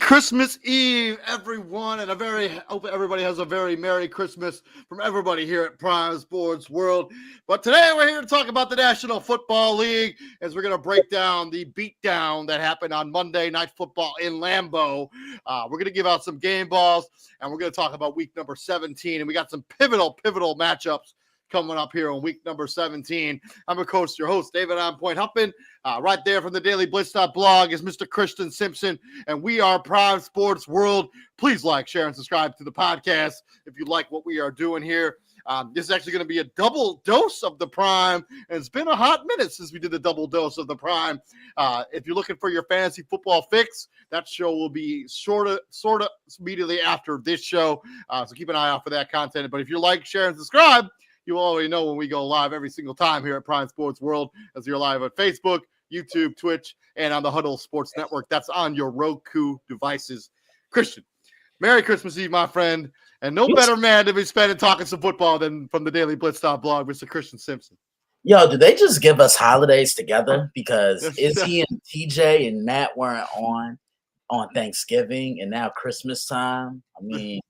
Christmas Eve, everyone, and hope everybody has a very Merry Christmas from everybody here at Prime Sports World. But today we're here to talk about the National Football League as we're going to break down the beatdown that happened on Monday Night Football in Lambeau. We're going to give out some game balls, and we're going to talk about week number 17, and we got some pivotal matchups coming up here on week number 17. I'm your coach, your host, David On Point Huffman. Right there from the Daily Blitz.blog is Mr. Christian Simpson, and we are Prime Sports World. Please like, share, and subscribe to the podcast if you like what we are doing here. This is actually going to be a double dose of the Prime, and it's been a hot minute since we did the double dose of the Prime. If you're looking for your fantasy football fix, that show will be sort of immediately after this show, so keep an eye out for that content. But if you like, share, and subscribe, you already know when we go live every single time here at Prime Sports World, as you're live on Facebook, YouTube, Twitch, and on the Huddle Sports Network. That's on your Roku devices. Christian, Merry Christmas Eve, my friend. And no better man to be spending talking some football than from the Daily Blitz.blog, Mr. Christian Simpson. Yo, do they just give us holidays together? Because Izzy and TJ and Matt weren't on Thanksgiving, and now Christmas time. I mean,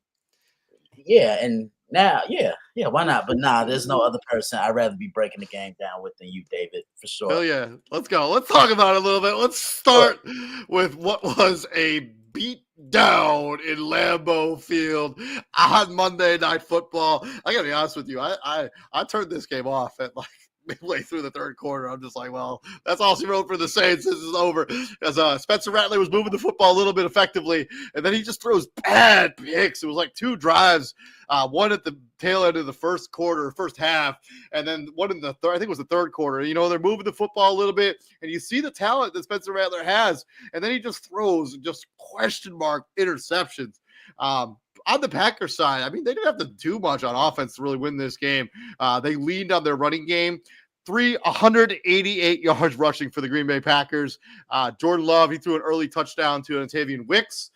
yeah, and now, yeah, why not? But nah, there's no other person I'd rather be breaking the game down with than you, David, for sure. Hell yeah. Let's go. Let's talk about it a little bit. Let's start with what was a beat down in Lambeau Field on Monday Night Football. I gotta be honest with you. I turned this game off at like midway through the third quarter. I'm just like, well, that's all she wrote for the Saints. This is over. As Spencer Rattler was moving the football a little bit effectively, and then he just throws bad picks. It was like two drives, one at the tail end of the first half, and then one in the third. I think it was the third quarter. You know, they're moving the football a little bit, and you see the talent that Spencer Rattler has, and then he just throws just question mark interceptions. On the Packers side, I mean, they didn't have to do much on offense to really win this game. They leaned on their running game. 188 yards rushing for the Green Bay Packers. Jordan Love, he threw an early touchdown to Antavian Wicks.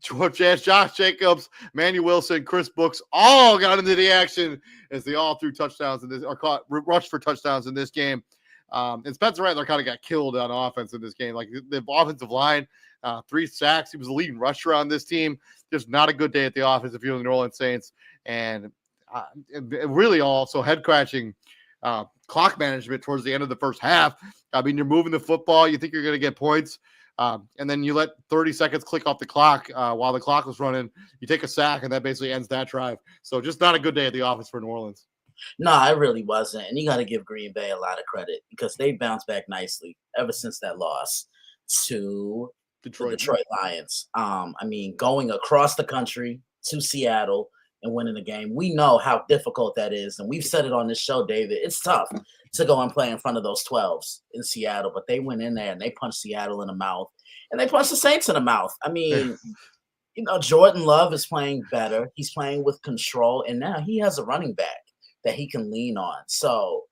Josh Jacobs, Manuel Wilson, Chris Brooks all got into the action as they all threw touchdowns in this, or rushed for touchdowns in this game. And Spencer Rattler kind of got killed on offense in this game. Like the offensive line, 3 sacks. He was the leading rusher on this team. Just not a good day at the office if you're the New Orleans Saints. And really also head-scratching clock management towards the end of the first half. I mean, you're moving the football. You think you're going to get points. And then you let 30 seconds click off the clock while the clock was running. You take a sack, and that basically ends that drive. So just not a good day at the office for New Orleans. No, it really wasn't. And you got to give Green Bay a lot of credit because they bounced back nicely ever since that loss to the Detroit Lions. I mean, going across the country to Seattle and winning the game. We know how difficult that is. And we've said it on this show, David. It's tough to go and play in front of those 12s in Seattle. But they went in there and they punched Seattle in the mouth. And they punched the Saints in the mouth. I mean, you know, Jordan Love is playing better. He's playing with control. And now he has a running back that he can lean on. So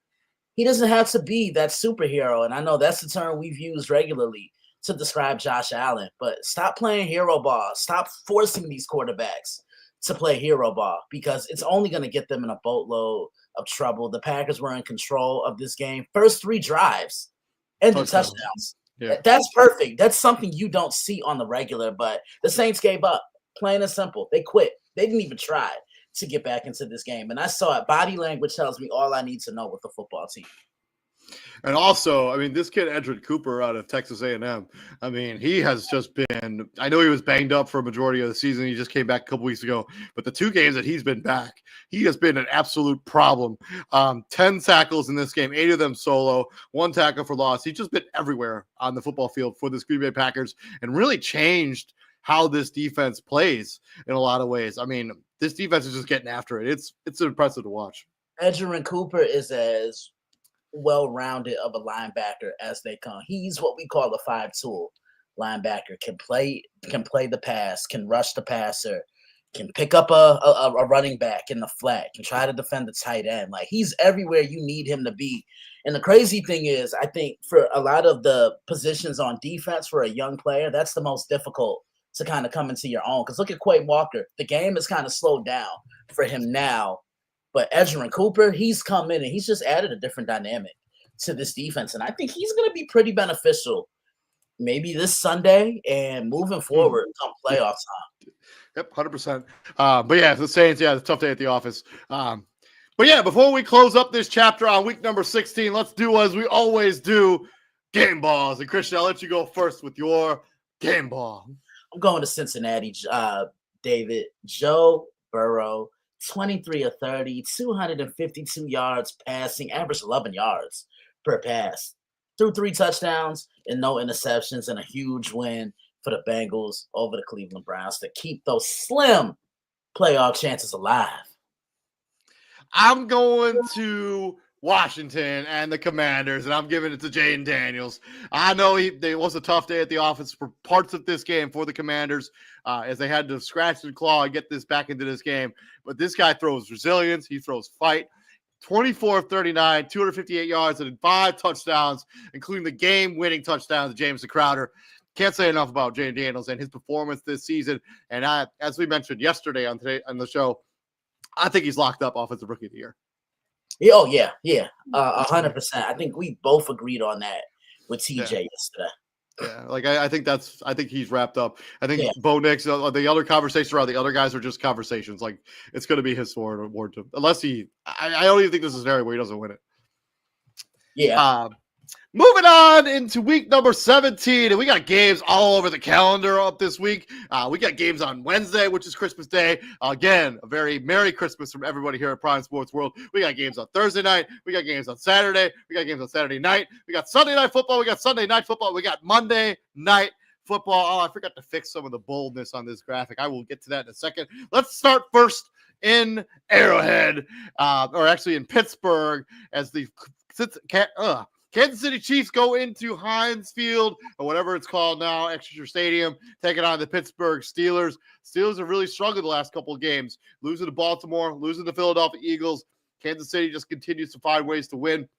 he doesn't have to be that superhero. And I know that's the term we've used regularly to describe Josh Allen. But stop playing hero ball. Stop forcing these quarterbacks to play hero ball because it's only going to get them in a boatload of trouble. The Packers were in control of this game. First 3 drives and the touchdowns. Yeah. That's perfect. That's something you don't see on the regular, but the Saints gave up. Plain and simple. They quit. They didn't even try to get back into this game. And I saw it. Body language tells me all I need to know with the football team. And also, I mean, this kid, Edgerrin Cooper out of Texas A&M, I mean, he has just been – I know he was banged up for a majority of the season. He just came back a couple weeks ago. But the 2 games that he's been back, he has been an absolute problem. 10 tackles in this game, 8 of them solo, 1 tackle for loss. He's just been everywhere on the football field for the Green Bay Packers and really changed how this defense plays in a lot of ways. I mean, this defense is just getting after it. It's impressive to watch. Edgerrin Cooper is as well-rounded of a linebacker as they come. He's what we call a 5-tool linebacker. Can play the pass, can rush the passer, can pick up a running back in the flat, can try to defend the tight end. Like, he's everywhere you need him to be. And the crazy thing is, I think for a lot of the positions on defense for a young player, that's the most difficult to kind of come into your own. Because look at Quay Walker. The game is kind of slowed down for him now. But Edgerrin Cooper, he's come in and he's just added a different dynamic to this defense. And I think he's going to be pretty beneficial maybe this Sunday and moving forward come playoff time. Yep, 100%. But yeah, the Saints, it's a tough day at the office. But yeah, before we close up this chapter on week number 16, let's do as we always do, game balls. And Christian, I'll let you go first with your game ball. I'm going to Cincinnati, David. Joe Burrow, 23 of 30, 252 yards passing, average 11 yards per pass. Threw 3 touchdowns and no interceptions, and a huge win for the Bengals over the Cleveland Browns to keep those slim playoff chances alive. I'm going to Washington and the Commanders, and I'm giving it to Jaden Daniels. I know it was a tough day at the office for parts of this game for the Commanders, as they had to scratch and claw and get this back into this game. But this guy throws resilience. He throws fight. 24 of 39, 258 yards, and 5 touchdowns, including the game-winning touchdown to Jameson Crowder. Can't say enough about Jaden Daniels and his performance this season. And as we mentioned yesterday on the show, I think he's locked up Offensive Rookie of the Year. Oh, yeah. 100%. I think we both agreed on that with TJ yesterday. Yeah, I think he's wrapped up. I think Bo Nix, the other conversations around the other guys are just conversations. Like, it's going to be his award to, unless I don't even think this is an area where he doesn't win it. Yeah. Moving on into week number 17, and we got games all over the calendar up this week. We got games on Wednesday, which is Christmas Day. Again, a very Merry Christmas from everybody here at Prime Sports World. We got games on Thursday night. We got games on Saturday. We got games on Saturday night. We got Sunday night football. We got Sunday night football. We got Monday night football. Oh, I forgot to fix some of the boldness on this graphic. I will get to that in a second. Let's start first in Arrowhead, or actually in Pittsburgh, as the Kansas City Chiefs go into Heinz Field, or whatever it's called now, Exeter Stadium, taking on the Pittsburgh Steelers. Steelers have really struggled the last couple of games, losing to Baltimore, losing to Philadelphia Eagles. Kansas City just continues to find ways to win.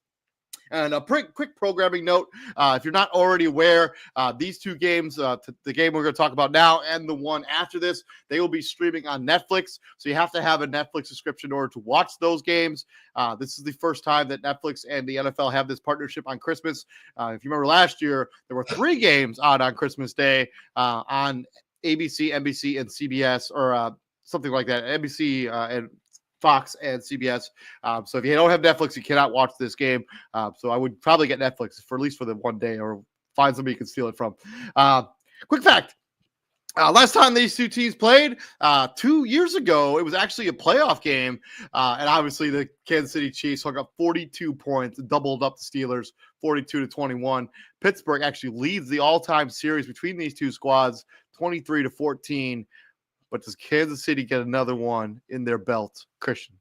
And a quick programming note, if you're not already aware, these two games, the game we're going to talk about now and the one after this, they will be streaming on Netflix. So you have to have a Netflix subscription in order to watch those games. This is the first time that Netflix and the NFL have this partnership on Christmas. If you remember last year, there were 3 games on Christmas Day on ABC, NBC, and CBS, or something like that. NBC and Fox and CBS. So if you don't have Netflix, you cannot watch this game. So I would probably get Netflix for at least for the one day, or find somebody you can steal it from. Quick fact. Last time these two teams played, 2 years ago, it was actually a playoff game. And obviously the Kansas City Chiefs hung up 42 points, doubled up the Steelers 42-21. Pittsburgh actually leads the all-time series between these two squads 23-14. But does Kansas City get another one in their belt, Christian?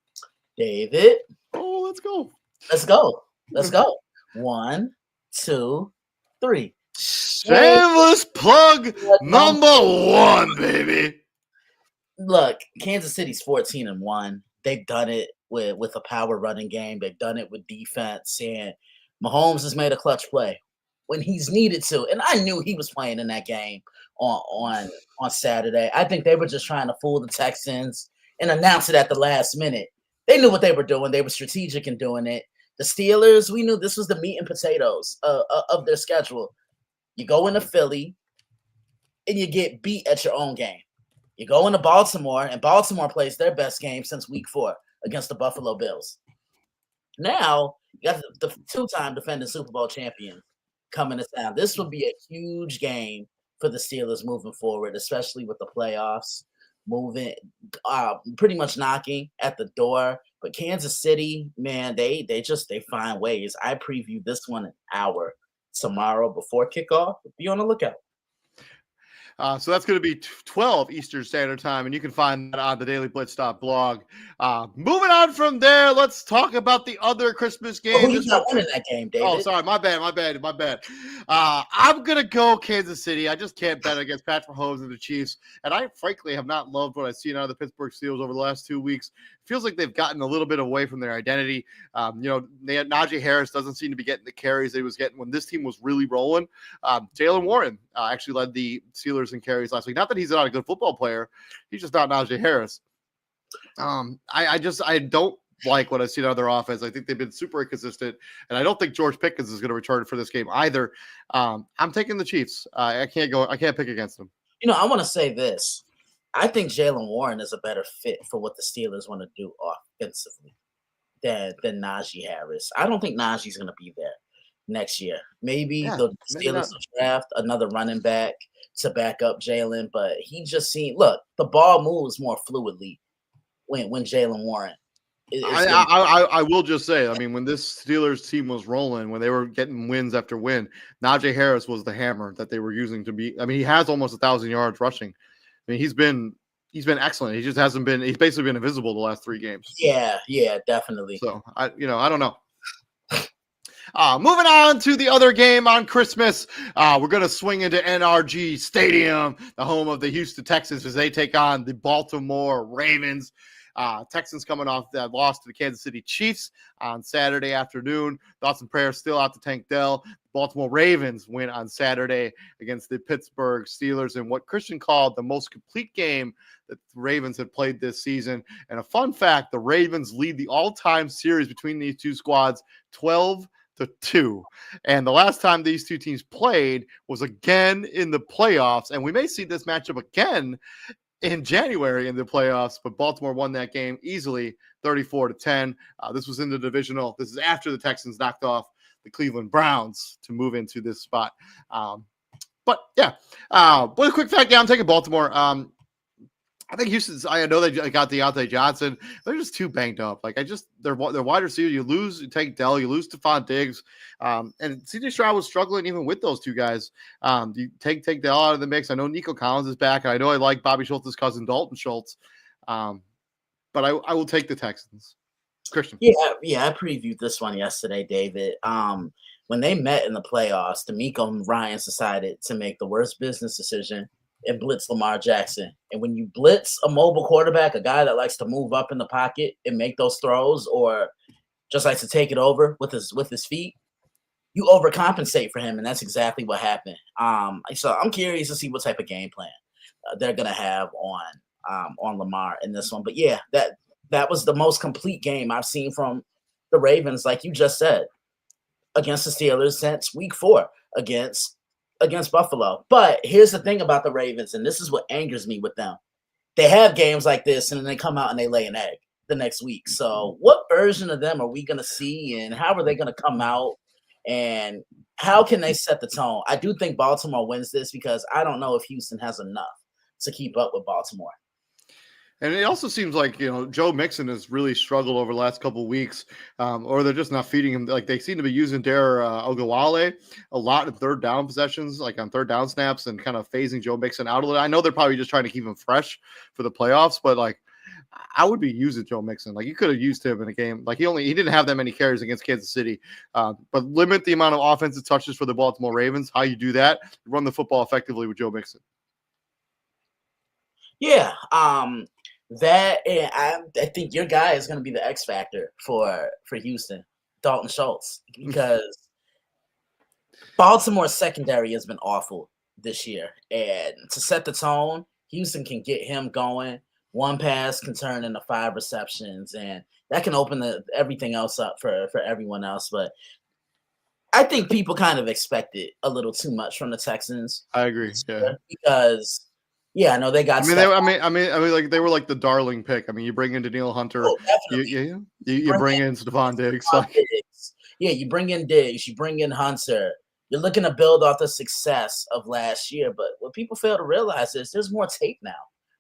David. Oh, let's go. Let's go. 1, 2, 3. Shameless plug number 1, baby. Look, Kansas City's 14-1. They've done it with a power running game. They've done it with defense. And Mahomes has made a clutch play when he's needed to. And I knew he was playing in that game on Saturday. I think they were just trying to fool the Texans and announce it at the last minute. They knew what they were doing. They were strategic in doing it. The Steelers, we knew this was the meat and potatoes of their schedule. You go into Philly and you get beat at your own game. You go into Baltimore, and Baltimore plays their best game since week 4 against the Buffalo Bills. Now, you got the 2-time defending Super Bowl champion coming to town. This will be a huge game for the Steelers moving forward, especially with the playoffs moving, pretty much knocking at the door. But Kansas City, man, they find ways. I preview this one an hour tomorrow before kickoff. Be on the lookout. So that's going to be 12 Eastern Standard Time, and you can find that on the Daily Blitz blog. Moving on from there, let's talk about the other Christmas game. Oh, who's not winning that game, David? Oh, sorry, my bad. I'm going to go Kansas City. I just can't bet against Patrick Mahomes and the Chiefs, and I frankly have not loved what I've seen out of the Pittsburgh Steelers over the last 2 weeks. It feels like they've gotten a little bit away from their identity. They had Najee Harris doesn't seem to be getting the carries they was getting when this team was really rolling. Jaylen Warren actually led the Steelers in carries last week. Not that he's not a good football player. He's just not Najee Harris. I don't like what I've seen out of their offense. I think they've been super inconsistent, and I don't think George Pickens is going to return for this game either. I'm taking the Chiefs. I can't pick against them. I want to say this. I think Jalen Warren is a better fit for what the Steelers want to do offensively than Najee Harris. I don't think Najee's going to be there next year. Maybe the Steelers will draft another running back to back up Jalen, but he just the ball moves more fluidly when Jalen Warren I will just say, I mean, when this Steelers team was rolling, when they were getting wins after win, Najee Harris was the hammer that they were using to be. I mean, he has almost 1,000 yards rushing. I mean, he's been excellent. He just hasn't been. He's basically been invisible the last 3 games. Yeah, definitely. So I don't know. Moving on to the other game on Christmas, we're going to swing into NRG Stadium, the home of the Houston Texans, as they take on the Baltimore Ravens. Texans coming off that loss to the Kansas City Chiefs on Saturday afternoon. Thoughts and prayers still out to Tank Dell. Baltimore Ravens win on Saturday against the Pittsburgh Steelers in what Christian called the most complete game that the Ravens had played this season. And a fun fact, the Ravens lead the all-time series between these two squads 12-2. And the last time these two teams played was again in the playoffs. And we may see this matchup again in January in the playoffs, but Baltimore won that game easily, 34-10. This was in the divisional. This is after the Texans knocked off the Cleveland Browns to move into this spot. But a quick fact, I'm taking Baltimore. I think Houston's. I know they got Deontay Johnson. They're just too banged up. They're wide receiver. You lose, you take Dell. You lose Stephon Diggs, and CJ Stroud was struggling even with those two guys. You take Dell out of the mix. I know Nico Collins is back. I know I like Bobby Schultz's cousin Dalton Schultz, but I will take the Texans. Christian. Yeah. I previewed this one yesterday, David. When they met in the playoffs, DeMeco and Ryans decided to make the worst business decision and blitz Lamar Jackson. And when you blitz a mobile quarterback, a guy that likes to move up in the pocket and make those throws, or just likes to take it over with his feet, you overcompensate for him, and that's exactly what happened. So I'm curious to see what type of game plan they're gonna have on Lamar in this one. But yeah, that was the most complete game I've seen from the Ravens, like you just said, against the Steelers since week 4 against Buffalo. But here's the thing about the Ravens, and this is what angers me with them. They have games like this, and then they come out and they lay an egg the next week. So what version of them are we going to see, and how are they going to come out, and how can they set the tone? I do think Baltimore wins this because I don't know if Houston has enough to keep up with Baltimore. And it also seems like, Joe Mixon has really struggled over the last couple of weeks, or they're just not feeding him. Like, they seem to be using Dare Ogawale a lot in third down possessions, like on third down snaps, and kind of phasing Joe Mixon out a little. I know they're probably just trying to keep him fresh for the playoffs, but I would be using Joe Mixon. Like, you could have used him in a game. Like, he didn't have that many carries against Kansas City, but limit the amount of offensive touches for the Baltimore Ravens. How you do that? Run the football effectively with Joe Mixon. Yeah. I think your guy is going to be the X factor for Houston, Dalton Schultz, because Baltimore's secondary has been awful this year. And to set the tone, Houston can get him going. One pass can turn into 5 receptions, and that can open everything else up for everyone else. But I think people kind of expected a little too much from the Texans. I agree. Yeah. Because I know they got. They were like the darling pick. I mean, you bring in Danielle Hunter, you bring in Stephon Diggs. You bring in Diggs, you bring in Hunter. You're looking to build off the success of last year, but what people fail to realize is there's more tape now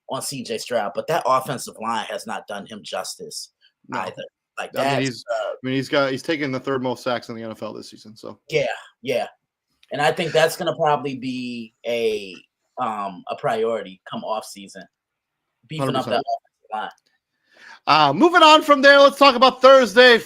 on CJ Stroud, but that offensive line has not done him justice either. Like that. He's taken the 3rd most sacks in the NFL this season. So yeah, and I think that's going to probably be a priority come off season, beefing 100%. Up that offensive line. Moving on from there, let's talk about Thursday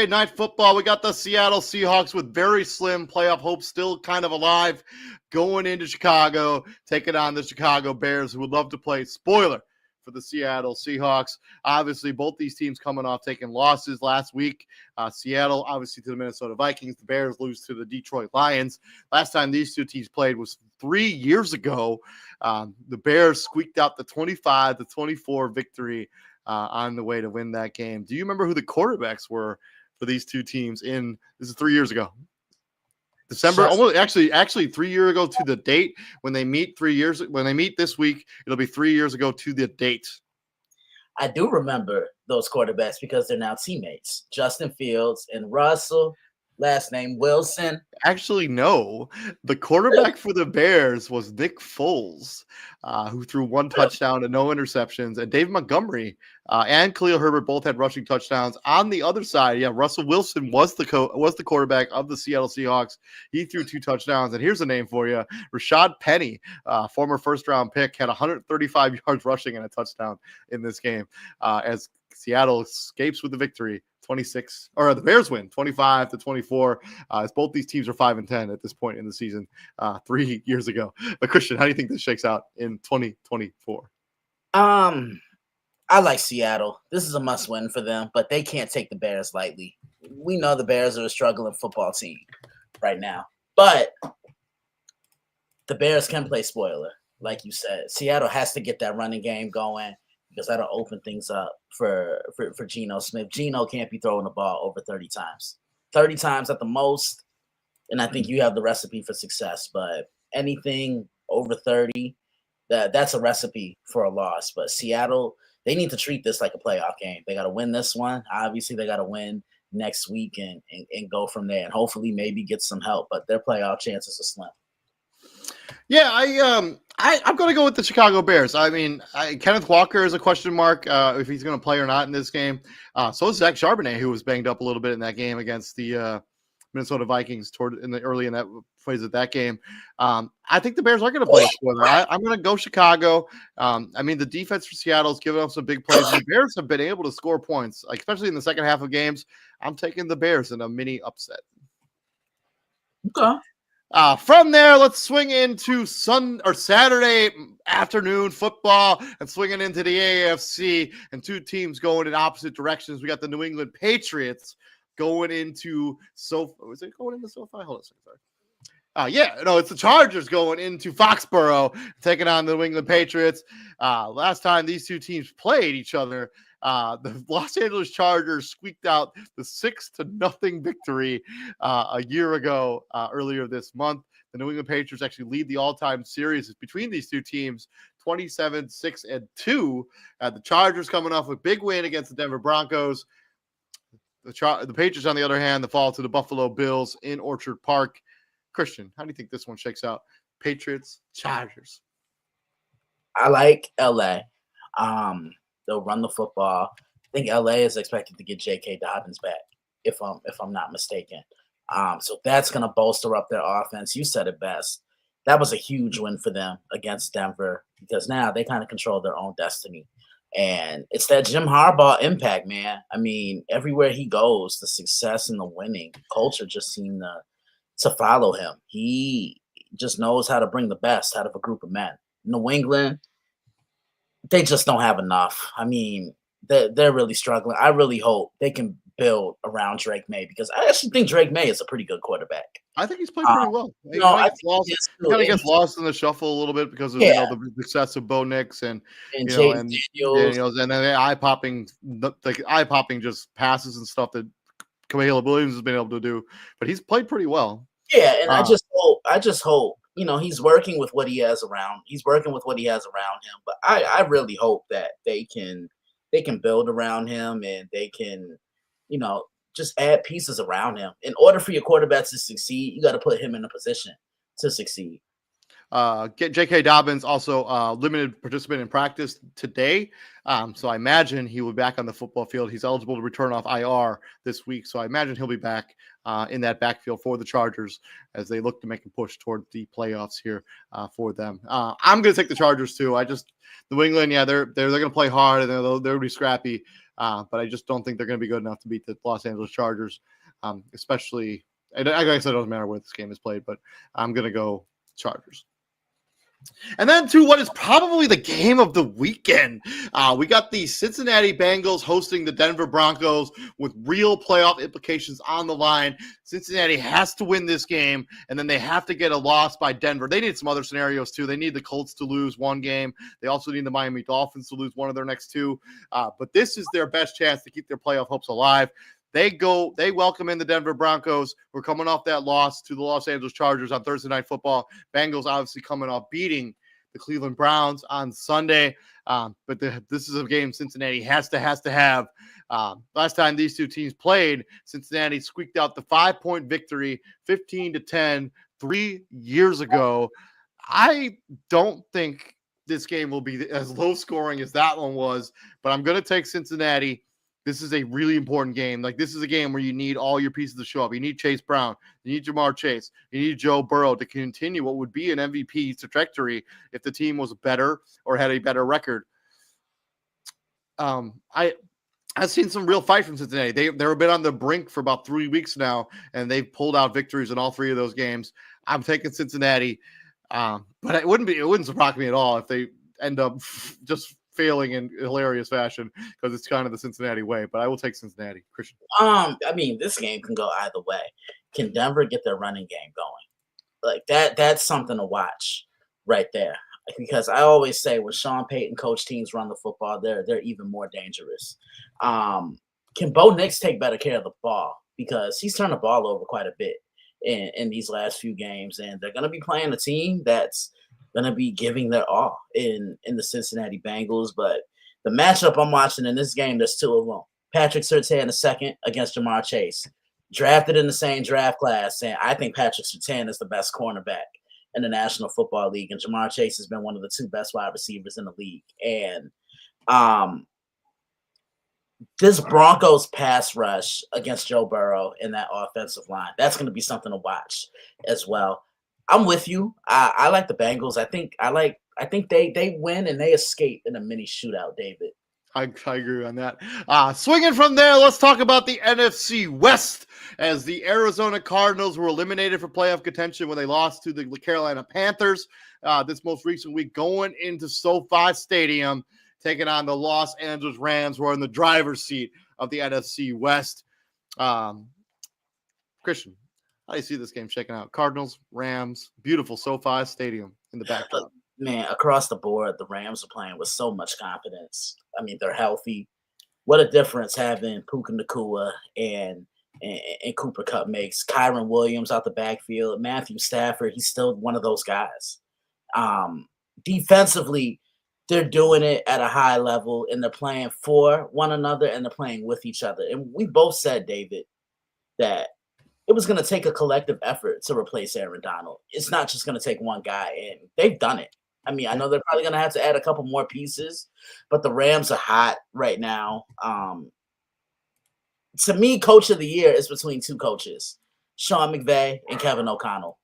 night football. We got the Seattle Seahawks with very slim playoff hopes still kind of alive, going into Chicago, taking on the Chicago Bears, who would love to play spoiler for the Seattle Seahawks. Obviously, both these teams coming off taking losses last week. Seattle, obviously, to the Minnesota Vikings. The Bears lose to the Detroit Lions. Last time these two teams played was 3 years ago. The Bears squeaked out the 25-24 victory on the way to win that game. Do you remember who the quarterbacks were for these two teams this is 3 years ago? December, almost actually 3 years ago to the date when they meet this week, it'll be 3 years ago to the date. I do remember those quarterbacks because they're now teammates. Justin Fields and Russell, last name Wilson. Actually, no. The quarterback for the Bears was Nick Foles, who threw 1 touchdown and no interceptions. And Dave Montgomery and Khalil Herbert both had rushing touchdowns. On the other side, Russell Wilson was the quarterback of the Seattle Seahawks. He threw 2 touchdowns. And here's a name for you: Rashad Penny, former first-round pick, had 135 yards rushing and a touchdown in this game as Seattle escapes with the victory. The Bears win 25-24. As both these teams are 5-10 at this point in the season, 3 years ago. But Christian, how do you think this shakes out in 2024? I like Seattle. This is a must-win for them, but they can't take the Bears lightly. We know the Bears are a struggling football team right now, but the Bears can play spoiler, like you said. Seattle has to get that running game going, because that'll open things up for Geno Smith. Geno can't be throwing the ball over 30 times. 30 times at the most, and I think you have the recipe for success. But anything over 30, that's a recipe for a loss. But Seattle, they need to treat this like a playoff game. They got to win this one. Obviously, they got to win next week and go from there, and hopefully maybe get some help. But their playoff chances are slim. Yeah, I'm going to go with the Chicago Bears. I mean, Kenneth Walker is a question mark if he's going to play or not in this game. So is Zach Charbonnet, who was banged up a little bit in that game against the Minnesota Vikings early in that phase of that game. I think the Bears are going to play a spoiler. I'm going to go Chicago. I mean, the defense for Seattle has given up some big plays. The Bears have been able to score points, especially in the second half of games. I'm taking the Bears in a mini upset. Okay. From there, let's swing into Saturday afternoon football and swinging into the AFC, and 2 teams going in opposite directions. We got the New England Patriots going into SoFi. Was it going into SoFi? Hold on a second, sorry. It's the Chargers going into Foxborough, taking on the New England Patriots. Last time these 2 teams played each other, the Los Angeles Chargers squeaked out the 6-0 victory a year ago, earlier this month. The New England Patriots actually lead the all-time series between these 2 teams, 27-6-2. The Chargers coming off a big win against the Denver Broncos. The Patriots, on the other hand, the fall to the Buffalo Bills in Orchard Park. Christian, how do you think this one shakes out? Patriots, Chargers. I like LA. They'll run the football. I think LA is expected to get J.K. Dobbins back, if I'm not mistaken. So that's going to bolster up their offense. You said it best. That was a huge win for them against Denver, because now they kind of control their own destiny. And it's that Jim Harbaugh impact, man. I mean, everywhere he goes, the success and the winning culture just seem to follow him. He just knows how to bring the best out of a group of men. New England, they just don't have enough. I mean, they're really struggling. I really hope they can build around Drake May, because I actually think Drake May is a pretty good quarterback. I think he's played pretty well. He kind of gets lost in the shuffle a little bit because of the success of Bo Nix and Daniels, and then the eye-popping just passes and stuff that Caleb Williams has been able to do. But he's played pretty well. Yeah, and I just hope he's working with what he has around. He's working with what he has around him. But I really hope that they can build around him, and they can, just add pieces around him. In order for your quarterback to succeed, you got to put him in a position to succeed. J.K. Dobbins also limited participant in practice today. So I imagine he will be back on the football field. He's eligible to return off IR this week. So I imagine he'll be back in that backfield for the Chargers as they look to make a push toward the playoffs here for them. I'm going to take the Chargers too. New England, they're going to play hard and they'll be scrappy. But I just don't think they're going to be good enough to beat the Los Angeles Chargers, especially. I guess it doesn't matter where this game is played, but I'm going to go Chargers. And then to what is probably the game of the weekend. We got the Cincinnati Bengals hosting the Denver Broncos with real playoff implications on the line. Cincinnati has to win this game, and then they have to get a loss by Denver. They need some other scenarios, too. They need the Colts to lose one game. They also need the Miami Dolphins to lose one of their next two. But this is their best chance to keep their playoff hopes alive. They welcome in the Denver Broncos. We're coming off that loss to the Los Angeles Chargers on Thursday Night Football. Bengals obviously coming off beating the Cleveland Browns on Sunday. But this is a game Cincinnati has to have. Last time these two teams played, Cincinnati squeaked out the 5-point victory, 15-10, 3 years ago. I don't think this game will be as low scoring as that one was, but I'm going to take Cincinnati. This is a really important game. Like, this is a game where you need all your pieces to show up. You need Chase Brown. You need Jamar Chase. You need Joe Burrow to continue what would be an MVP trajectory if the team was better or had a better record. I've seen some real fight from Cincinnati. They've been on the brink for about 3 weeks now, and they've pulled out victories in all three of those games. I'm taking Cincinnati, but it wouldn't surprise me at all if they end up just failing in hilarious fashion, because it's kind of the Cincinnati way. But I will take Cincinnati. Christian. I mean, this game can go either way. Can Denver get their running game going? Like that's something to watch right there. Because I always say when Sean Payton coach teams run the football, they're even more dangerous. Can Bo Nix take better care of the ball? Because he's turned the ball over quite a bit in these last few games, and they're going to be playing a team that's going to be giving their all in the Cincinnati Bengals. But the matchup I'm watching in this game, there's two of them. Patrick Surtain II against Jamar Chase, drafted in the same draft class, and I think Patrick Surtain is the best cornerback in the National Football League, and Jamar Chase has been one of the two best wide receivers in the league. And this Broncos pass rush against Joe Burrow in that offensive line, that's going to be something to watch as well. I'm with you. I like the Bengals. I think they win and they escape in a mini shootout, David. I agree on that. Swinging from there, let's talk about the NFC West, as the Arizona Cardinals were eliminated for playoff contention when they lost to the Carolina Panthers this most recent week, going into SoFi Stadium, taking on the Los Angeles Rams, who are in the driver's seat of the NFC West. Christian, how do you see this game shaking out? Cardinals, Rams, beautiful SoFi Stadium in the backdrop. Man, across the board, the Rams are playing with so much confidence. I mean, they're healthy. What a difference having Puka Nacua and Cooper Kupp makes. Kyron Williams out the backfield. Matthew Stafford, he's still one of those guys. Defensively, they're doing it at a high level, and they're playing for one another, and they're playing with each other. And we both said, David, that it was going to take a collective effort to replace Aaron Donald. It's not just going to take one guy, and they've done it. I mean, I know they're probably going to have to add a couple more pieces, but the Rams are hot right now. To me, coach of the year is between two coaches, Sean McVay and Kevin O'Connell.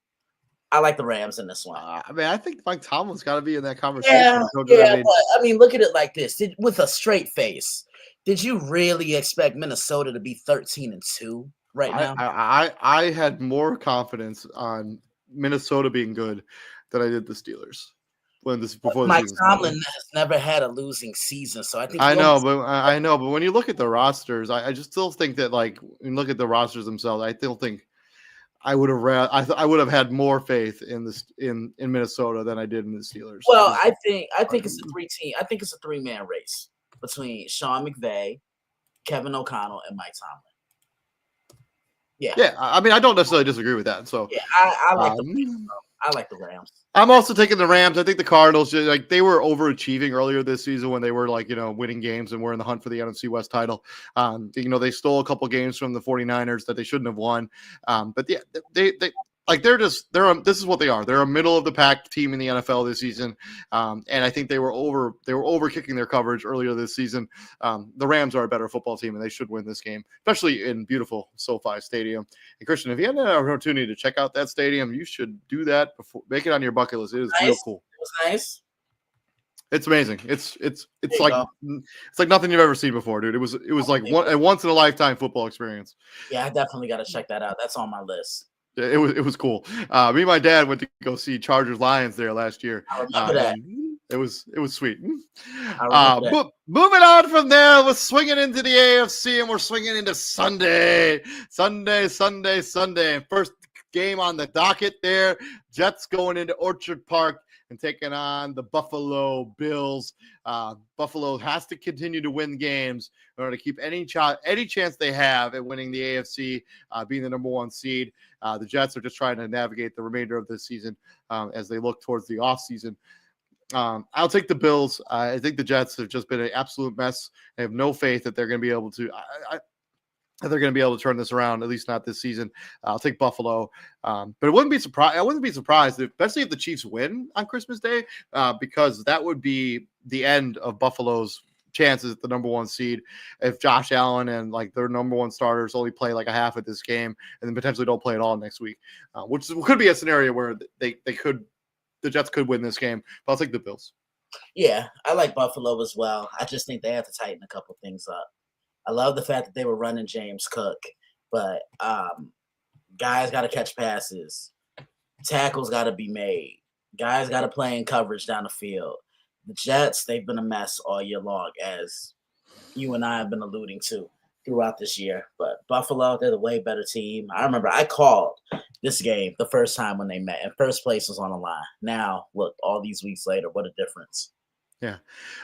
I like the Rams in this one. I mean, I think Mike Tomlin's got to be in that conversation. Yeah, but I mean, look at it like this. With a straight face, did you really expect Minnesota to be 13-2 right now? I had more confidence on Minnesota being good than I did the Steelers. Before Mike Tomlin has never had a losing season, so I think I know, but when you look at the rosters, I just still think that, like, when you look at the rosters themselves, I still think I would have had more faith in this in Minnesota than I did in the Steelers. Well, I think it's a 3-team. I think it's a 3-man race between Sean McVay, Kevin O'Connell, and Mike Tomlin. Yeah. I mean, I don't necessarily disagree with that. So yeah, I like the Rams. I'm also taking the Rams. I think the Cardinals, like, they were overachieving earlier this season when they were, like, winning games and were in the hunt for the NFC West title. They stole a couple games from the 49ers that they shouldn't have won. But yeah, this is what they are. They're a middle of the pack team in the NFL this season. And I think they were over kicking their coverage earlier this season. The Rams are a better football team, and they should win this game, especially in beautiful SoFi Stadium. And Christian, if you had an opportunity to check out that stadium, you should do that before. Make it on your bucket list. It is real cool. It was nice. It's amazing. It's like nothing you've ever seen before, dude. It was like a once in a lifetime football experience. Yeah, I definitely got to check that out. That's on my list. It was cool. Me and my dad went to go see Chargers Lions there last year. I remember that. It was sweet. I remember that. Moving on from there, we're swinging into the AFC and we're swinging into Sunday. First game on the docket there. Jets going into Orchard Park and taking on the Buffalo Bills. Buffalo has to continue to win games in order to keep any chance they have at winning the AFC, being the number one seed. The Jets are just trying to navigate the remainder of this season as they look towards the offseason. I'll take the Bills. I think the Jets have just been an absolute mess. I have no faith that they're going to be able to. They're going to be able to turn this around, at least not this season. I'll take Buffalo, but I wouldn't be surprised, especially if the Chiefs win on Christmas Day, because that would be the end of Buffalo's chances at the number one seed. If Josh Allen and like their number one starters only play like a half of this game, and then potentially don't play at all next week, which could be a scenario where the Jets could win this game. But I'll take the Bills. Yeah, I like Buffalo as well. I just think they have to tighten a couple things up. I love the fact that they were running James Cook, but guys got to catch passes. Tackles got to be made. Guys got to play in coverage down the field. The Jets, they've been a mess all year long, as you and I have been alluding to throughout this year. But Buffalo, they're the way better team. I remember I called this game the first time when they met, and first place was on the line. Now, look, all these weeks later, what a difference. Yeah.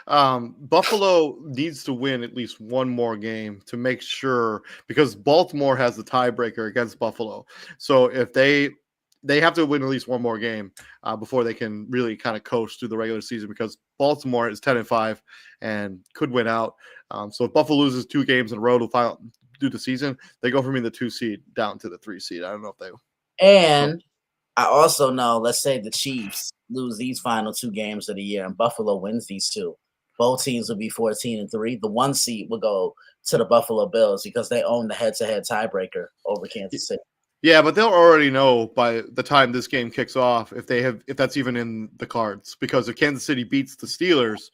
Buffalo needs to win at least one more game to make sure, because Baltimore has the tiebreaker against Buffalo. So if they have to win at least one more game before they can really kind of coast through the regular season, because Baltimore is 10-5 and could win out. So if Buffalo loses 2 games in a row to do the season, they go from being the 2 seed down to the 3 seed. I don't know if they. And I also know, let's say the Chiefs lose these final 2 games of the year and Buffalo wins these 2. Both teams will be 14-3. The 1 seed will go to the Buffalo Bills because they own the head-to-head tiebreaker over Kansas City. Yeah, but they'll already know by the time this game kicks off if that's even in the cards. Because if Kansas City beats the Steelers,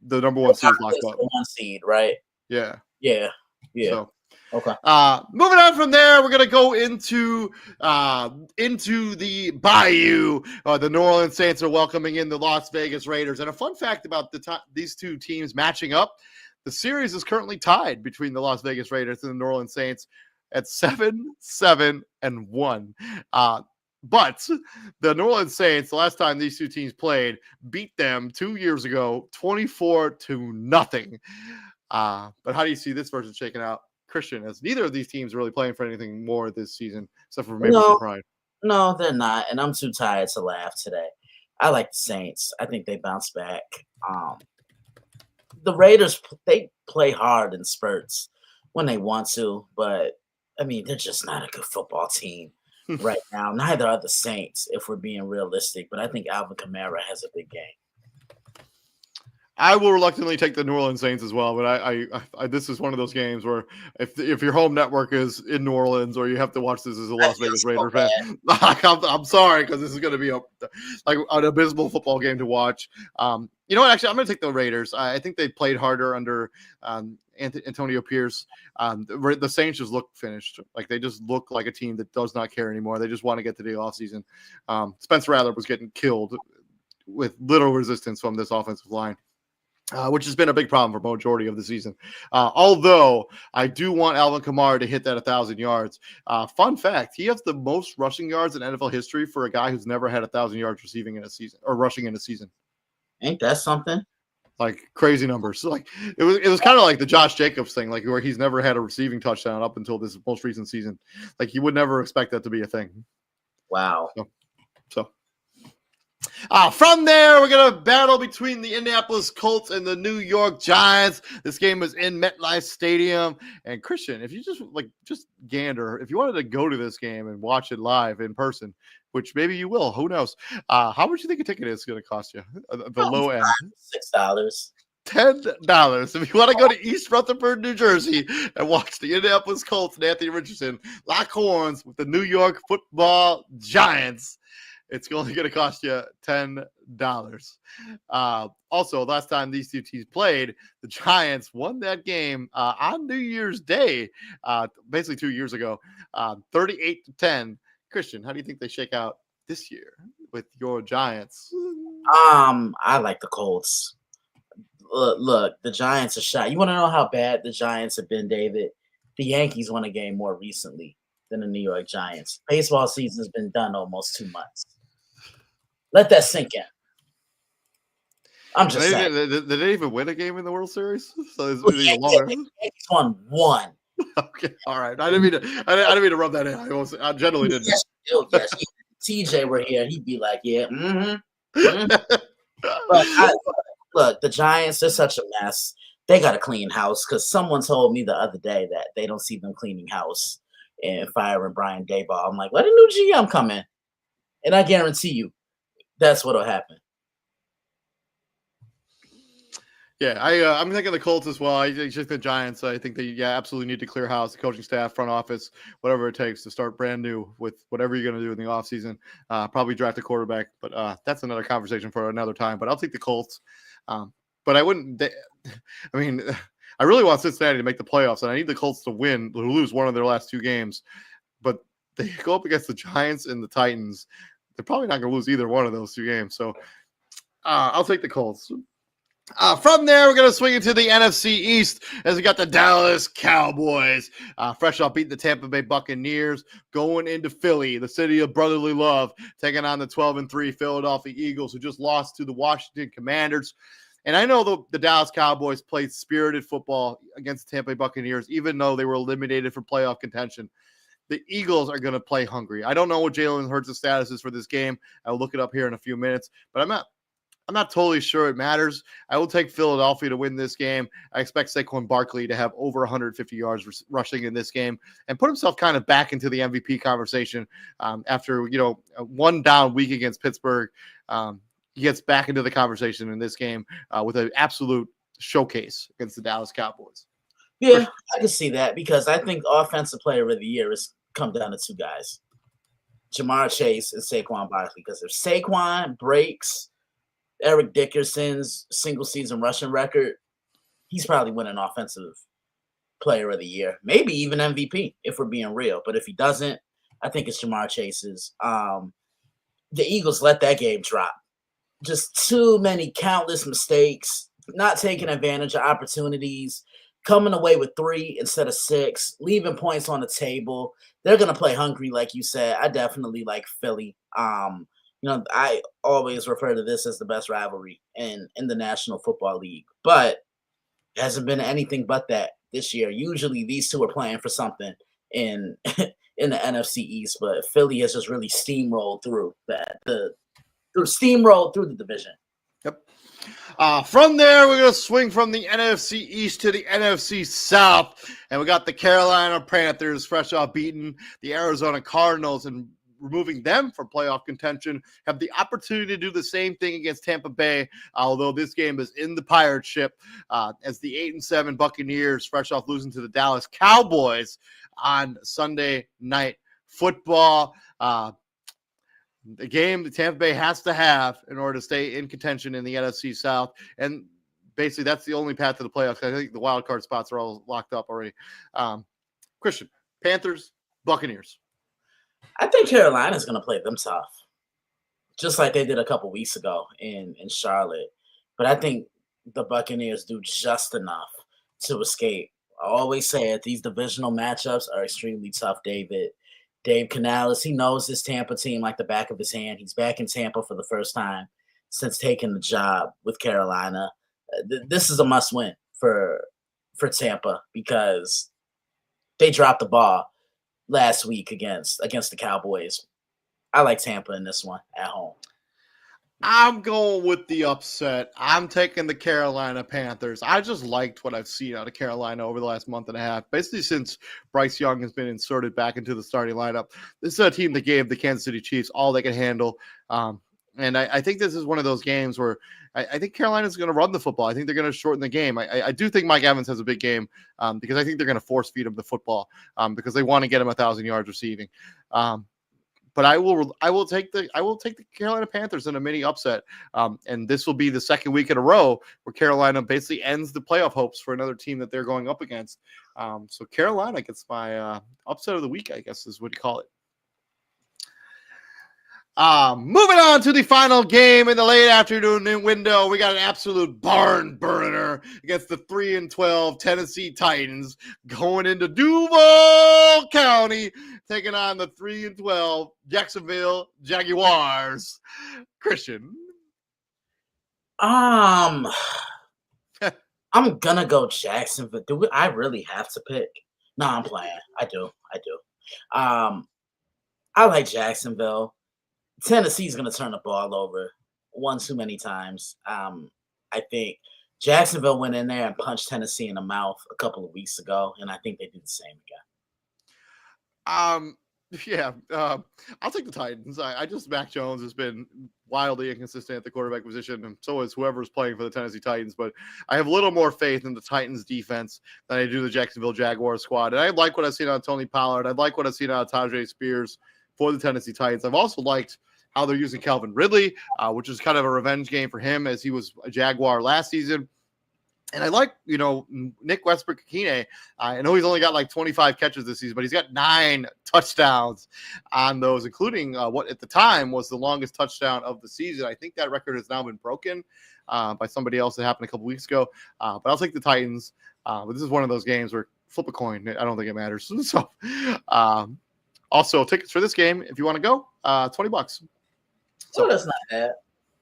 the number 1 seed is locked up. The 1 seed, right? Yeah. So, okay. Moving on from there, we're gonna go into the Bayou. The New Orleans Saints are welcoming in the Las Vegas Raiders. And a fun fact about these 2 teams matching up: the series is currently tied between the Las Vegas Raiders and the New Orleans Saints at 7-1. But the New Orleans Saints, the last time these 2 teams played, beat them 2 years ago, 24-0. But how do you see this version shaking out, Christian, as neither of these teams are really playing for anything more this season, except for maybe some pride? No, they're not, and I'm too tired to laugh today. I like the Saints. I think they bounce back. The Raiders, they play hard in spurts when they want to, but, I mean, they're just not a good football team right now. Neither are the Saints, if we're being realistic, but I think Alvin Kamara has a big game. I will reluctantly take the New Orleans Saints as well, but I this is one of those games where if your home network is in New Orleans or you have to watch this as a Las Vegas Raider fan, I'm sorry, because this is going to be an abysmal football game to watch. You know what? Actually, I'm going to take the Raiders. I think they played harder under Antonio Pierce. The Saints just look finished. Like, they just look like a team that does not care anymore. They just want to get to the offseason. Spencer Rattler was getting killed with little resistance from this offensive line. Which has been a big problem for majority of the season. Although I do want Alvin Kamara to hit that 1,000 yards. Fun fact, he has the most rushing yards in NFL history for a guy who's never had 1,000 yards receiving in a season or rushing in a season. Ain't that something? Like, crazy numbers. So, like, it was kind of like the Josh Jacobs thing, like where he's never had a receiving touchdown up until this most recent season. Like, you would never expect that to be a thing. Wow. So. From there, we're going to battle between the Indianapolis Colts and the New York Giants. This game was in MetLife Stadium. And Christian, if you just gander, if you wanted to go to this game and watch it live in person, which maybe you will, who knows? How much do you think a ticket is going to cost you? The low end. $6. $10. If you want to go to East Rutherford, New Jersey, and watch the Indianapolis Colts and Anthony Richardson lock horns with the New York Football Giants, it's only going to cost you $10. Also, last time these 2 teams played, the Giants won that game on New Year's Day, basically 2 years ago, 38-10. Christian, how do you think they shake out this year with your Giants? I like the Colts. Look, the Giants are shot. You want to know how bad the Giants have been, David? The Yankees won a game more recently than the New York Giants. Baseball season has been done almost 2 months. Let that sink in. I'm just saying. Did they even win a game in the World Series? So it's Well, even longer. The Yankees won one. Okay, all right. I didn't mean to rub that in. I generally didn't. Yes. TJ were here, he'd be like, yeah, But look, the Giants, they're such a mess. They got to clean house because someone told me the other day that they don't see them cleaning house and firing Brian Daboll. I'm like, let a new GM come in, and I guarantee you, that's what'll happen. Yeah, I'm thinking the Colts as well. I think the Giants. I think they absolutely need to clear house, the coaching staff, front office, whatever it takes to start brand new with whatever you're going to do in the offseason. Probably draft a quarterback, but that's another conversation for another time. But I'll take the Colts. But I wouldn't. I really want Cincinnati to make the playoffs, and I need the Colts to lose one of their last 2 games. But they go up against the Giants and the Titans. They're probably not going to lose either one of those 2 games. So I'll take the Colts. From there, we're going to swing into the NFC East as we got the Dallas Cowboys, fresh off beating the Tampa Bay Buccaneers, going into Philly, the city of brotherly love, taking on the 12-3 Philadelphia Eagles, who just lost to the Washington Commanders. And I know the Dallas Cowboys played spirited football against the Tampa Bay Buccaneers, even though they were eliminated from playoff contention. The Eagles are going to play hungry. I don't know what Jalen Hurts' status is for this game. I'll look it up here in a few minutes, but I'm not totally sure it matters. I will take Philadelphia to win this game. I expect Saquon Barkley to have over 150 yards rushing in this game and put himself kind of back into the MVP conversation after, a one down week against Pittsburgh. He gets back into the conversation in this game with an absolute showcase against the Dallas Cowboys. Yeah, I can see that because I think Offensive Player of the Year has come down to 2 guys, Jamar Chase and Saquon Barkley. Because if Saquon breaks Eric Dickerson's single-season rushing record, he's probably winning Offensive Player of the Year, maybe even MVP if we're being real. But if he doesn't, I think it's Jamar Chase's. The Eagles let that game drop. Just too many countless mistakes, not taking advantage of opportunities, coming away with 3 instead of 6, leaving points on the table. They're going to play hungry, like you said. I definitely like Philly. I always refer to this as the best rivalry in the National Football League, but it hasn't been anything but that this year. Usually these 2 are playing for something in in the NFC East, but Philly has just really steamrolled through the division. Yep. From there, we're going to swing from the NFC East to the NFC South, and we got the Carolina Panthers fresh off beating the Arizona Cardinals and removing them from playoff contention, have the opportunity to do the same thing against Tampa Bay, although this game is in the pirate ship, as the 8-7 Buccaneers, fresh off losing to the Dallas Cowboys on Sunday Night Football. The game that Tampa Bay has to have in order to stay in contention in the NFC South. And basically, that's the only path to the playoffs. I think the wild card spots are all locked up already. Christian, Panthers, Buccaneers. I think Carolina's going to play them tough, just like they did a couple weeks ago in Charlotte. But I think the Buccaneers do just enough to escape. I always say it, these divisional matchups are extremely tough, David. Dave Canales, he knows this Tampa team like the back of his hand. He's back in Tampa for the first time since taking the job with Carolina. This is a must-win for Tampa because they dropped the ball last week against the Cowboys. I like Tampa in this one at home. I'm going with the upset. I'm taking the Carolina Panthers. I just liked what I've seen out of Carolina over the last month and a half, basically since Bryce Young has been inserted back into the starting lineup. This is a team that gave the Kansas City Chiefs all they could handle. And I think this is one of those games where I think Carolina's going to run the football. I think they're going to shorten the game. I do think Mike Evans has a big game because I think they're going to force feed him the football because they want to get him 1,000 yards receiving. But I will take the Carolina Panthers in a mini upset, and this will be the second week in a row where Carolina basically ends the playoff hopes for another team that they're going up against. So Carolina gets my upset of the week, I guess is what you call it. Moving on to the final game in the late afternoon window, we got an absolute barn burner against the 3-12 Tennessee Titans going into Duval County, taking on the 3-12 Jacksonville Jaguars. Christian. I'm gonna go Jacksonville. I really have to pick? No, I'm playing. I do. I like Jacksonville. Tennessee's going to turn the ball over one too many times. I think Jacksonville went in there and punched Tennessee in the mouth a couple of weeks ago, and I think they did the same again. I'll take the Titans. I just Mac Jones has been wildly inconsistent at the quarterback position, and so is whoever's playing for the Tennessee Titans. But I have a little more faith in the Titans defense than I do the Jacksonville Jaguars squad. And I like what I've seen on Tony Pollard. I like what I've seen out of Tajay Spears for the Tennessee Titans. I've also liked how they're using Calvin Ridley, which is kind of a revenge game for him as he was a Jaguar last season. And I like, Nick Westbrook-Akine. I know he's only got like 25 catches this season, but he's got 9 touchdowns on those, including what at the time was the longest touchdown of the season. I think that record has now been broken by somebody else that happened a couple weeks ago. But I'll take the Titans. But this is one of those games where flip a coin. I don't think it matters. So, also tickets for this game, if you want to go, $20. So that's not bad.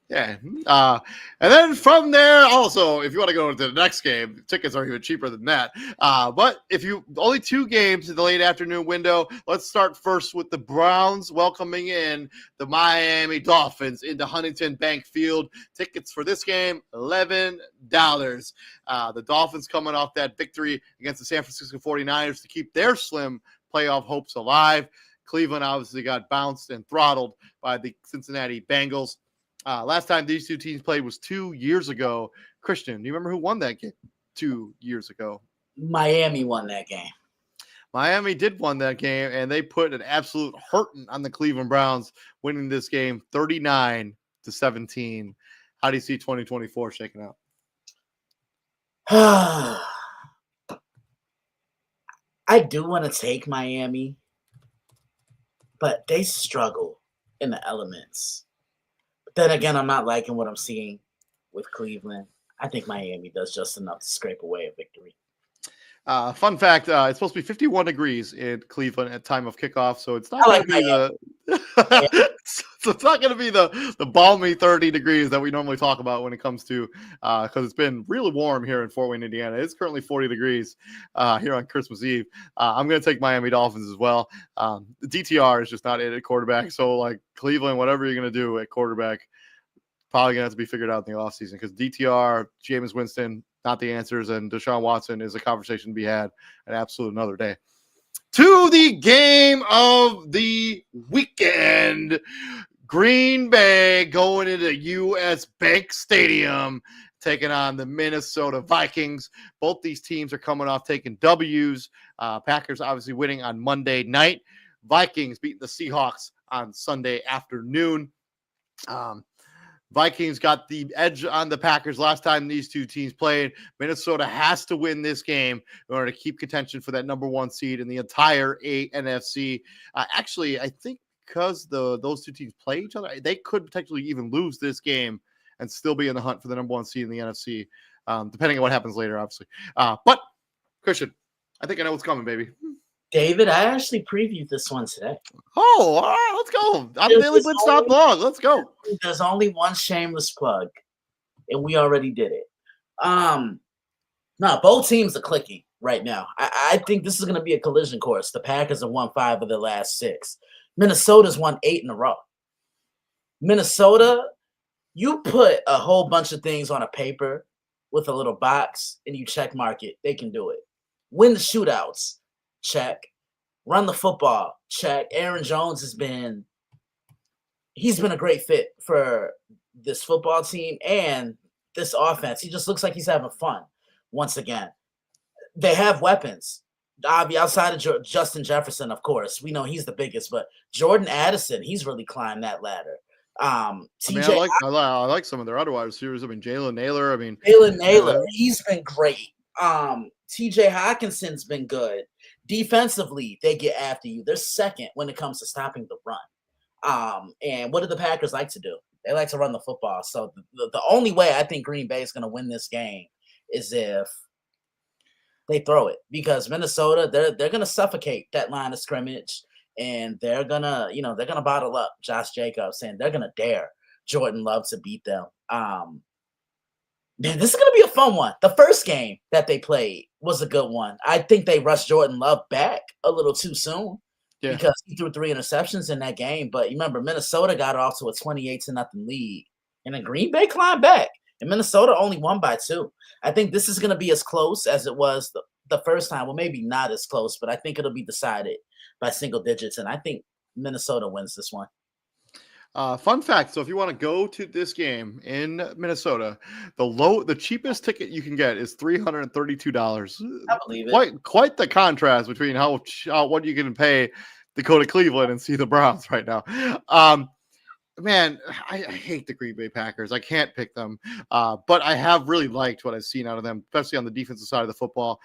Yeah. And then from there, also, if you want to go into the next game, tickets are even cheaper than that. But only 2 games in the late afternoon window. Let's start first with the Browns welcoming in the Miami Dolphins into Huntington Bank Field. Tickets for this game, $11. The Dolphins coming off that victory against the San Francisco 49ers to keep their slim playoff hopes alive. Cleveland obviously got bounced and throttled by the Cincinnati Bengals. Last time these 2 teams played was 2 years ago. Christian, do you remember who won that game 2 years ago? Miami won that game. Miami did win that game, and they put an absolute hurting on the Cleveland Browns, winning this game 39-17. How do you see 2024 shaking out? I do want to take Miami, but they struggle in the elements. But then again, I'm not liking what I'm seeing with Cleveland. I think Miami does just enough to scrape away a victory. Fun fact, it's supposed to be 51 degrees in Cleveland at time of kickoff, so it's not going to be so it's not going to be the balmy 30 degrees that we normally talk about when it comes to because it's been really warm here in Fort Wayne, Indiana. It's currently 40 degrees here on Christmas Eve. I'm going to take Miami Dolphins as well. The DTR is just not it at quarterback, so like Cleveland, whatever you're going to do at quarterback, probably going to have to be figured out in the offseason because DTR, Jameis Winston, not the answers, and Deshaun Watson is a conversation to be had an absolute another day. To the game of the weekend, Green Bay going into US Bank Stadium, taking on the Minnesota Vikings. Both these teams are coming off taking W's. Packers obviously winning on Monday night. Vikings beating the Seahawks on Sunday afternoon. Vikings got the edge on the Packers last time these 2 teams played. Minnesota has to win this game in order to keep contention for that number 1 seed in the entire NFC. Actually, I think because those 2 teams play each other, they could potentially even lose this game and still be in the hunt for the number 1 seed in the NFC, depending on what happens later, obviously. But, Christian, I think I know what's coming, baby. David, I actually previewed this one today. Oh, all right, let's go. I'm Daily Blitz.blog. Let's go. There's only one shameless plug, and we already did it. Both teams are clicking right now. I think this is going to be a collision course. The Packers have won 5 of their last 6. Minnesota's won 8 in a row. Minnesota, you put a whole bunch of things on a paper with a little box, and you check mark it. They can do it. Win the shootouts. Check. Run the football. Check. Aaron Jones he's been a great fit for this football team and this offense. He just looks like he's having fun once again. They have weapons. Outside of Justin Jefferson, of course. We know he's the biggest, but Jordan Addison, he's really climbed that ladder. I like some of their other wide receivers. I mean, Jalen Naylor. He's been great. TJ Hawkinson's been good. Defensively, they get after you. They're second when it comes to stopping the run. And what do the Packers like to do? They like to run the football. So the only way I think Green Bay is going to win this game is if they throw it, because Minnesota, they're going to suffocate that line of scrimmage, and they're going to, they're going to bottle up Josh Jacobs, and they're going to dare Jordan Love to beat them. Man, this is going to be a fun one. The first game that they played was a good one. I think they rushed Jordan Love back a little too soon because he threw 3 interceptions in that game. But you remember, Minnesota got off to a 28-0 lead, and then Green Bay climbed back, and Minnesota only won by 2. I think this is going to be as close as it was the first time. Well, maybe not as close, but I think it'll be decided by single digits, and I think Minnesota wins this one. Fun fact. So if you want to go to this game in Minnesota, the cheapest ticket you can get is $332. I believe it. Quite the contrast between what you can pay to go to Cleveland and see the Browns right now. Man, I hate the Green Bay Packers. I can't pick them, but I have really liked what I've seen out of them, especially on the defensive side of the football.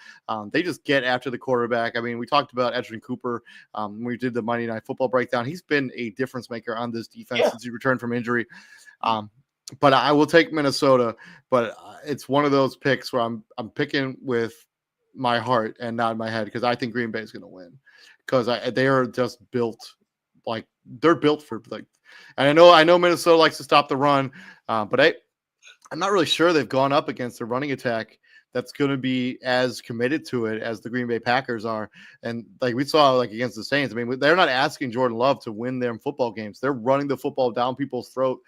They just get after the quarterback. I mean, we talked about Edgerrin Cooper when we did the Monday Night Football breakdown. He's been a difference maker on this defense since he returned from injury. But I will take Minnesota, but it's one of those picks where I'm picking with my heart and not my head, because I think Green Bay is going to win, because they are just built like they're built for like. And I know Minnesota likes to stop the run, but I'm not really sure they've gone up against a running attack that's going to be as committed to it as the Green Bay Packers are. And like we saw, like against the Saints, I mean, they're not asking Jordan Love to win them football games. They're running the football down people's throat.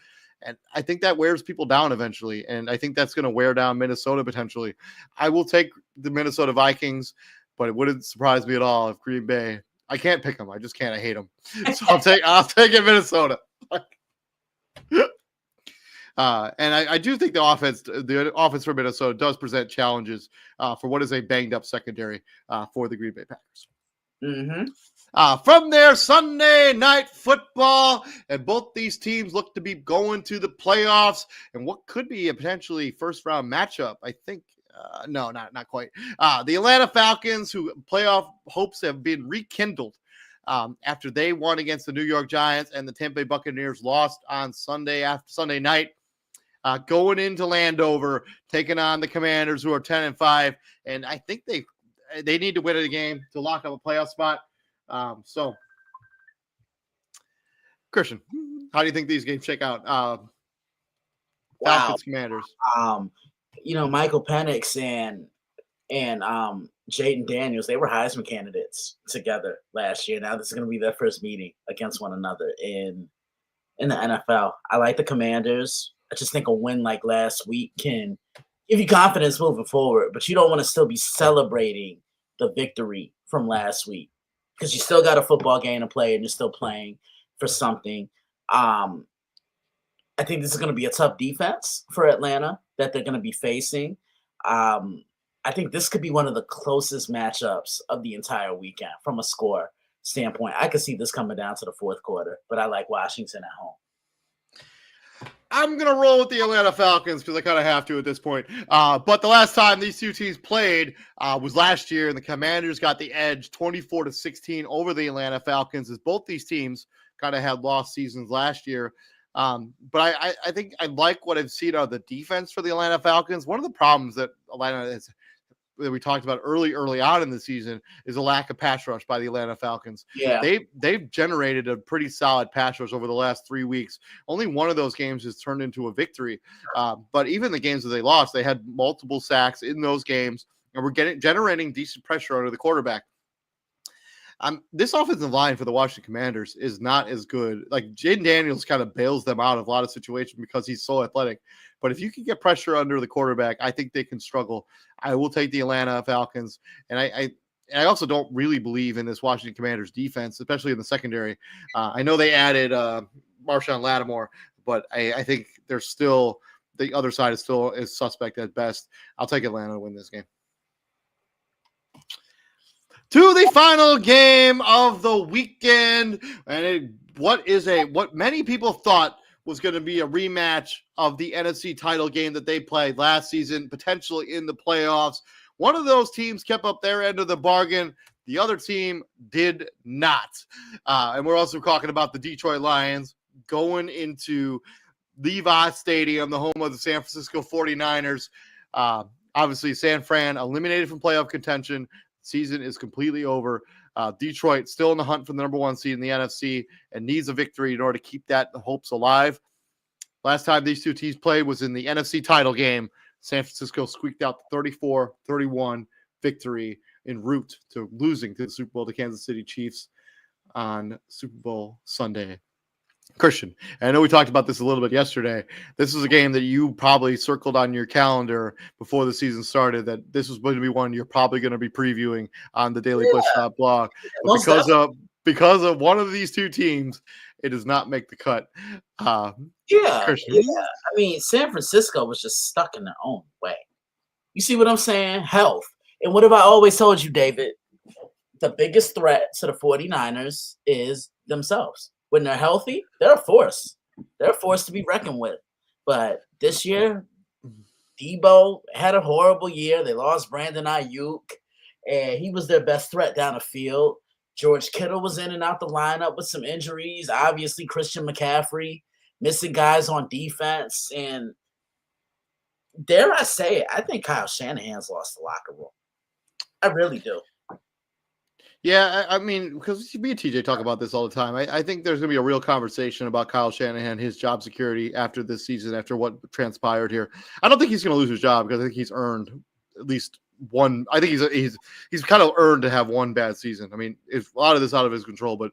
And I think that wears people down eventually. And I think that's going to wear down Minnesota potentially. I will take the Minnesota Vikings, but it wouldn't surprise me at all if Green Bay, I can't pick them. I just can't. I hate them. So I'll take it Minnesota. And I do think the offense for Minnesota does present challenges for what is a banged up secondary for the Green Bay Packers. Mm-hmm. From there, Sunday Night Football, and both these teams look to be going to the playoffs, and what could be a potentially first round matchup. I think. No, not quite. The Atlanta Falcons, who playoff hopes have been rekindled after they won against the New York Giants, and the Tampa Bay Buccaneers lost on Sunday night, going into Landover, taking on the Commanders, who are 10-5, and I think they need to win a game to lock up a playoff spot. So, Christian, how do you think these games shake out? Falcons, Commanders. Michael Penix and Jaden Daniels, they were Heisman candidates together last year. Now this is going to be their first meeting against one another in the NFL. I like the Commanders. I just think a win like last week can give you confidence moving forward, but you don't want to still be celebrating the victory from last week, because you still got a football game to play and you're still playing for something. I think this is going to be a tough defense for Atlanta that they're going to be facing. I think this could be one of the closest matchups of the entire weekend from a score standpoint. I could see this coming down to the fourth quarter, but I like Washington at home. I'm going to roll with the Atlanta Falcons because I kind of have to at this point. But the last time these two teams played was last year, and the Commanders got the edge 24-16 over the Atlanta Falcons, as both these teams kind of had lost seasons last year. But I think I like what I've seen out of the defense for the Atlanta Falcons. One of the problems that Atlanta is, that we talked about early on in the season, is a lack of pass rush by the Atlanta Falcons. Yeah, they've generated a pretty solid pass rush over the last 3 weeks. Only one of those games has turned into a victory. But even the games that they lost, they had multiple sacks in those games, and we're generating decent pressure under the quarterback. This offensive line for the Washington Commanders is not as good. Like, Jaden Daniels kind of bails them out of a lot of situations because he's so athletic. But if you can get pressure under the quarterback, I think they can struggle. I will take the Atlanta Falcons. And I also don't really believe in this Washington Commanders defense, especially in the secondary. I know they added Marshawn Lattimore, but I think they're still – the other side is suspect at best. I'll take Atlanta to win this game. To the final game of the weekend, and what many people thought was going to be a rematch of the NFC title game that they played last season, potentially in the playoffs. One of those teams kept up their end of the bargain. The other team did not. And we're also talking about the Detroit Lions going into Levi Stadium, the home of the San Francisco 49ers. Obviously, San Fran eliminated from playoff contention. Season is completely over. Detroit still in the hunt for the number 1 seed in the NFC and needs a victory in order to keep that hopes alive. Last time these two teams played was in the NFC title game. San Francisco squeaked out the 34-31 victory en route to losing to the Super Bowl to Kansas City Chiefs on Super Bowl Sunday. Christian, I know we talked about this a little bit yesterday. This is a game that you probably circled on your calendar before the season started, that this was going to be one you're probably going to be previewing on the Daily Blitz blog. But because of one of these two teams, it does not make the cut. Christian. I mean, San Francisco was just stuck in their own way. You see what I'm saying? Health. And what have I always told you, David? The biggest threat to the 49ers is themselves. When they're healthy, they're a force. They're a force to be reckoned with. But this year, Debo had a horrible year. They lost Brandon Ayuk, and he was their best threat down the field. George Kittle was in and out the lineup with some injuries. Obviously, Christian McCaffrey missing guys on defense. And dare I say it, I think Kyle Shanahan's lost the locker room. I really do. Yeah, I mean, because me and TJ talk about this all the time. I think there's going to be a real conversation about Kyle Shanahan, his job security after this season, after what transpired here. I don't think he's going to lose his job because I think he's earned at least one. I think he's kind of earned to have one bad season. I mean, if a lot of this out of his control, but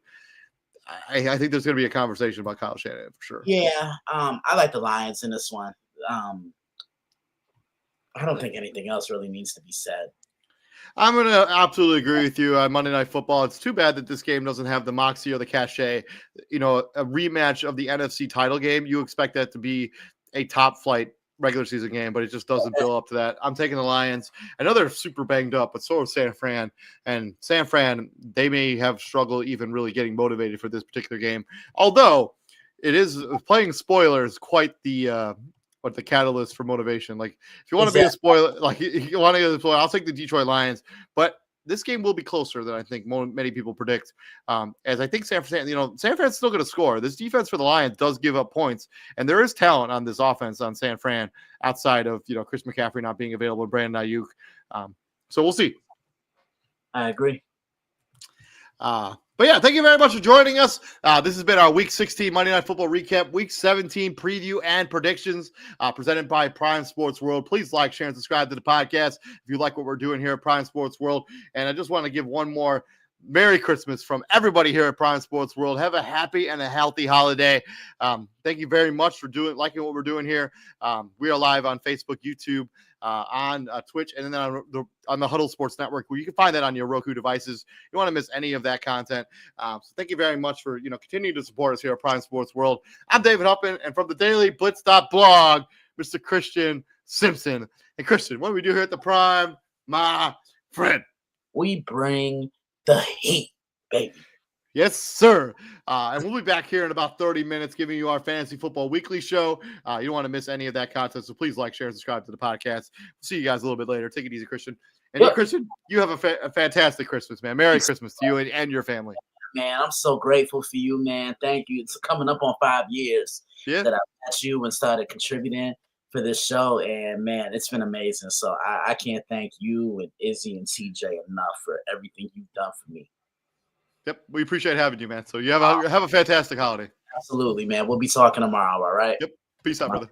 I think there's going to be a conversation about Kyle Shanahan for sure. Yeah, I like the Lions in this one. I don't think anything else really needs to be said. I'm going to absolutely agree with you on Monday Night Football. It's too bad that this game doesn't have the moxie or the cachet. You know, a rematch of the NFC title game, you expect that to be a top flight regular season game, but it just doesn't build up to that. I'm taking the Lions. I know they're super banged up, but so is San Fran. And San Fran, they may have struggled even really getting motivated for this particular game. Although it is playing spoilers quite the catalyst for motivation. Like if you want to be a spoiler, like you want to get a spoiler, I'll take the Detroit Lions, but this game will be closer than I think many people predict. As I think San Fran's still going to score. This defense for the Lions does give up points, and there is talent on this offense on San Fran outside of, Chris McCaffrey not being available, Brandon Ayuk. So we'll see. I agree. But yeah, thank you very much for joining us. This has been our Week 16 Monday Night Football recap, Week 17 preview and predictions presented by Prime Sports World. Please like, share, and subscribe to the podcast if you like what we're doing here at Prime Sports World. And I just want to give one more Merry Christmas from everybody here at Prime Sports World. Have a happy and a healthy holiday. Thank you very much for liking what we're doing here. We are live on Facebook, YouTube, on Twitch, and then on the Huddle Sports Network, where you can find that on your Roku devices. You don't want to miss any of that content. So thank you very much for continuing to support us here at Prime Sports World. I'm David Huppin, and from the Daily Blitz.blog, Mr. Christian Simpson. And Christian, what do we do here at the Prime, my friend? We bring the heat, baby. Yes, sir. And we'll be back here in about 30 minutes giving you our Fantasy Football Weekly show. You don't want to miss any of that content, so please like, share, and subscribe to the podcast. We'll see you guys a little bit later. Take it easy, Christian. And Christian, you have a fantastic Christmas, man. Merry Christmas to you and your family. Man, I'm so grateful for you, man. Thank you. It's coming up on 5 years that I met you and started contributing for this show, and man, it's been amazing. So I can't thank you and Izzy and TJ enough for everything you've done for me. Yep, we appreciate having you, man. So you have a fantastic holiday. Absolutely, man. We'll be talking tomorrow, all right? Yep. Peace out, brother.